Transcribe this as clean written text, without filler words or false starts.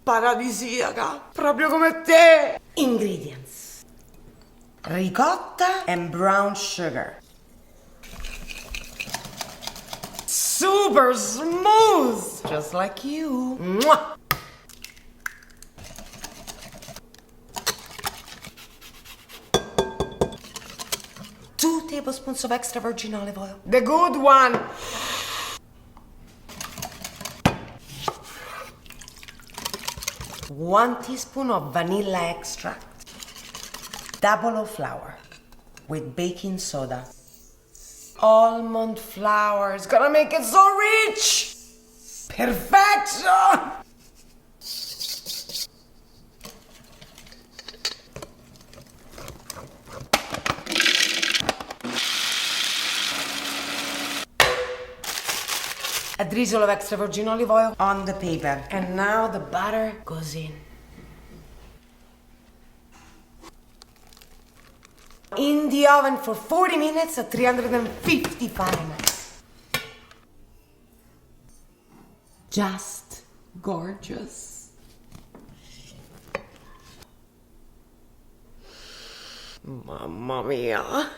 Paradisiaca, proprio come te. Ingredients: ricotta and brown sugar. Super smooth, Just like you. Mwah. 2 tablespoons of extra virgin olive oil. The good one. 1 teaspoon of vanilla extract. Double of flour with baking soda. Almond flour is gonna make it so rich. Perfection. A drizzle of extra virgin olive oil on the paper. And now the butter goes in. In the oven for 40 minutes at 350 Fahrenheit. Just gorgeous. Mamma mia.